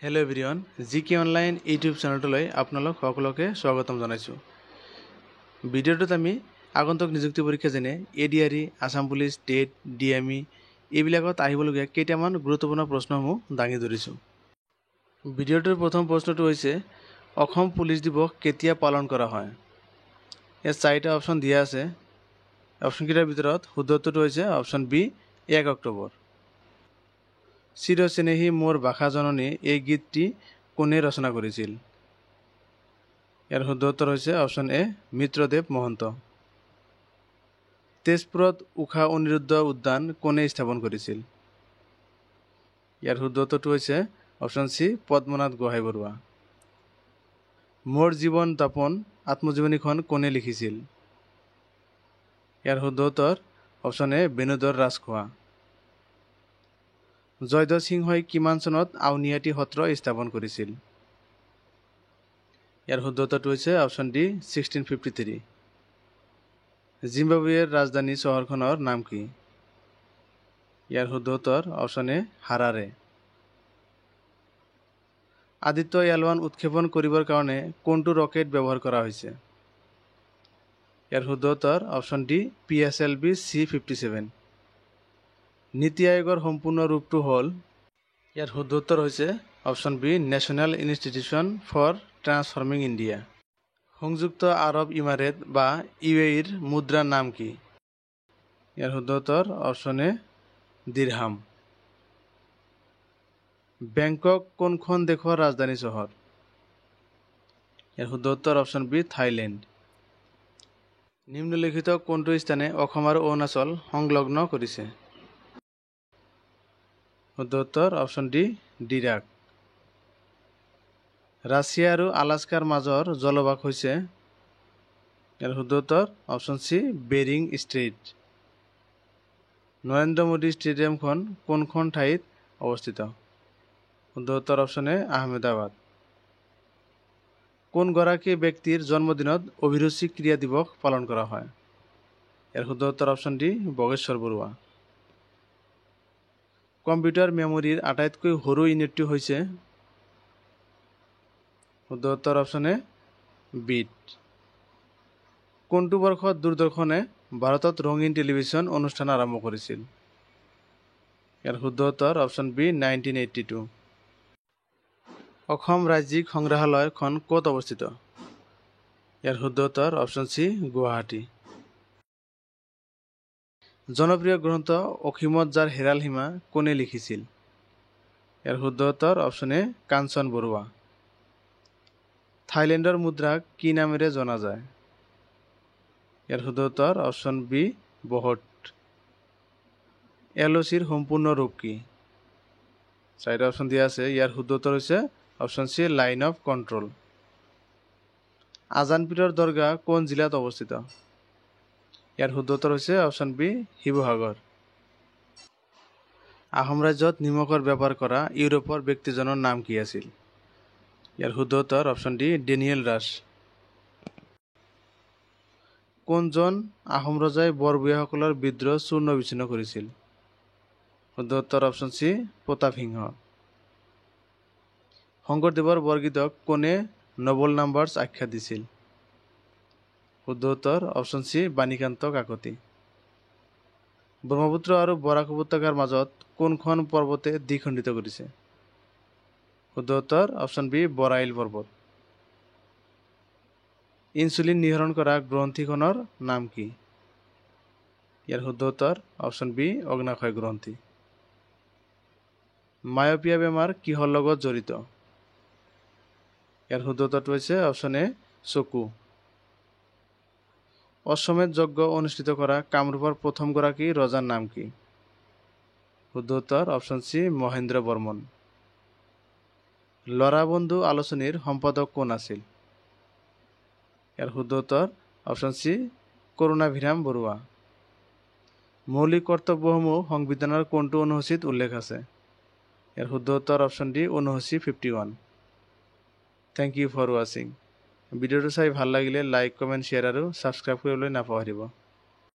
Hello everyone জিকে online YouTube চেনেলটোলৈ আপোনালোক সকলোকে স্বাগতম জনাইছো। ভিডিঅ'টোত আমি আগন্তুক নিযুক্তি পৰীক্ষা যেনে ADRE, Assam police, TET, DME এইবিলাকত আহিবলগীয়া কেইটামান গুৰুত্বপূৰ্ণ প্ৰশ্নসমূহ দাঙি ধৰিছো। ভিডিঅ'টোৰ প্ৰথম প্ৰশ্নটো হৈছে অসম পুলিচ দিৱস কেতিয়া পালন কৰা হয়? ইয়াত চাৰিটা অপশ্যন দিয়া আছে। অপশ্যনকেইটাৰ ভিতৰত শুদ্ধ উত্তৰটো হৈছে অপশ্যন বি 1 অক্টোবৰ। চিৰচেনেহী মোৰ ভাষা জননী এই গীতটি কোনে ৰচনা কৰিছিল? ইয়াৰ শুদ্ধ উত্তৰ হৈছে অপশ্যন এ মিত্ৰদেৱ মহন্ত। তেজপুৰত ঊষা অনিৰুদ্ধ উদ্যান কোনে স্থাপন কৰিছিল? ইয়াৰ শুদ্ধ উত্তৰটো হৈছে অপশ্যন চি পদ্মনাথ গোহাঁই বৰুৱা। মোৰ জীৱন যাপন আত্মজীৱনীখন কোনে লিখিছিল? ইয়াৰ শুদ্ধ উত্তৰ অপশ্যন এ বেণুধৰ ৰাজখোৱা। জয়ধ্বজ সিংহই কিমান চনত আউনীআটী সত্ৰ স্থাপন কৰিছিল? ইয়াৰ শুদ্ধ উত্তৰটো হৈছে অপশ্যন ডি 1653। জিম্বাবুৱেৰ ৰাজধানী চহৰখনৰ নাম কি? ইয়াৰ শুদ্ধ উত্তৰ অপশ্যন এ হাৰাৰে। আদিত্য এল1 উৎক্ষেপণ কৰিবৰ কাৰণে কোনটো ৰকেট ব্যৱহাৰ কৰা হৈছে? ইয়াৰ শুদ্ধ উত্তৰ অপশ্যন ডি PSLV C-57। নীতি আয়োগৰ সম্পূৰ্ণ ৰূপটো হ'ল? ইয়াৰ শুদ্ধ উত্তৰ হৈছে option B National Institution for Transforming India. সংযুক্ত আৰব ইমাৰেট বা UAEৰ মুদ্ৰাৰ নাম কি? ইয়াৰ শুদ্ধ উত্তৰ অপশ্যন এ দিৰহাম। বেংকক কোনখন দেশৰ ৰাজধানী চহৰ? ইয়াৰ শুদ্ধ উত্তৰ অপশ্যন বি থাইলেণ্ড। নিম্নলিখিত কোনটো স্থানে অসম আৰু অৰুণাচল সংলগ্ন কৰিছে? শুদ্ধ উত্তৰ অপশ্যন ডি ডিৰাক। ৰাছিয়া আৰু আলাস্কাৰ মাজৰ জলভাগ হৈছে? ইয়াৰ শুদ্ধ উত্তৰ option C Bering strait. Narendra Modi ষ্টেডিয়ামখন কোনখন ঠাইত অৱস্থিত? শুদ্ধ উত্তৰ অপশ্যন এ আহমেদাবাদ। কোনগৰাকী ব্যক্তিৰ জন্মদিনত অভিৰুচি ক্ৰীড়া দিৱস পালন কৰা হয়? ইয়াৰ শুদ্ধ উত্তৰ অপশ্যন ডি বগেশ্বৰ বৰুৱা। কম্পিউটাৰ মেমৰিৰ আটাইতকৈ সৰু ইউনিটটো হৈছে? শুদ্ধ উত্তৰ অপশ্যন এ বিট। কোনটো বৰ্ষত দূৰদৰ্শনে ভাৰতত ৰঙীন টেলিভিছন অনুষ্ঠান আৰম্ভ কৰিছিল? ইয়াৰ শুদ্ধ উত্তৰ অপশ্যন বি 1982। অসম ৰাজ্যিক সংগ্ৰহালয়খন ক'ত অৱস্থিত? ইয়াৰ শুদ্ধ উত্তৰ অপশ্যন চি গুৱাহাটী। জনপ্ৰিয় গ্ৰন্থ অসীমত যাৰ হেৰাল সীমা কোনে লিখিছিল? ইয়াৰ শুদ্ধ উত্তৰ অপশ্যন এ কাঞ্চন বৰুৱা। থাইলেণ্ডৰ মুদ্ৰাক কি নামেৰে জনা যায়? ইয়াৰ শুদ্ধ উত্তৰ অপশ্যন বি বহট। LOCৰ সম্পূৰ্ণ ৰূপ কি? চাৰিটা অপশ্যন দিয়া আছে। ইয়াৰ শুদ্ধ উত্তৰ হৈছে option C line of control. আজানপীৰৰ দৰগাহ কোন জিলাত অৱস্থিত? ইয়াৰ শুদ্ধ উত্তৰ হৈছে অপশ্যন বি শিৱসাগৰ। আহোম ৰাজ্যত নিমখৰ বেপাৰ কৰা ইউৰোপৰ ব্যক্তিজনৰ নাম কি আছিল? ইয়াৰ শুদ্ধ উত্তৰ অপশ্যন ডি ডেনিয়েল ৰাছ। কোনজন আহোম ৰজাই বৰবুঢ়াসকলৰ বিদ্ৰোহ চূৰ্ণ বিচ্ছিন্ন কৰিছিল? শুদ্ধ উত্তৰ অপশ্যন চি প্ৰতাপ সিংহ। শংকৰদেৱৰ বৰগীতক কোনে নবল নাম্বাৰ্ছ আখ্যা দিছিল? শুদ্ধ উত্তৰ অপশ্যন চি বাণীকান্ত কাকতি। ব্ৰহ্মপুত্ৰ আৰু বৰাক উপত্যকাৰ মাজত কোনখন পৰ্বতে দ্বিখণ্ডিত কৰিছে? শুদ্ধ উত্তৰ অপশ্যন বি বৰাইল পৰ্বত। ইনচুলিন নিঃসৰণ কৰা গ্ৰন্থিখনৰ নাম কি? ইয়াৰ শুদ্ধ উত্তৰ অপশ্যন বি অগ্নাশয় গ্ৰন্থি। মায়'পিয়া বেমাৰ কিহৰ লগত জড়িত? ইয়াৰ শুদ্ধ উত্তৰটো হৈছে অপশ্যন এ চকু। অশ্বমেধ যজ্ঞ অনুষ্ঠিত কৰা কামৰূপৰ প্ৰথমগৰাকী ৰজাৰ নাম কি? শুদ্ধ উত্তৰ অপশ্যন চি মহেন্দ্ৰ বৰ্মন। ল'ৰা বন্ধু আলোচনীৰ সম্পাদক কোন আছিল? ইয়াৰ শুদ্ধ উত্তৰ অপশ্যন চি কৰুণাভিৰাম বৰুৱা। মৌলিক কৰ্তব্যসমূহ সংবিধানৰ কোনটো অনুসূচীত উল্লেখ আছে? ইয়াৰ শুদ্ধ উত্তৰ অপশ্যন ডি অনুসূচী 51। থেংক ইউ ফৰ ৱাচিং। ভিডিঅ'টো চাই ভাল লাগিলে লাইক, কমেণ্ট, শ্বেয়াৰ আৰু ছাবস্ক্ৰাইব কৰিবলৈ নাপাহৰিব।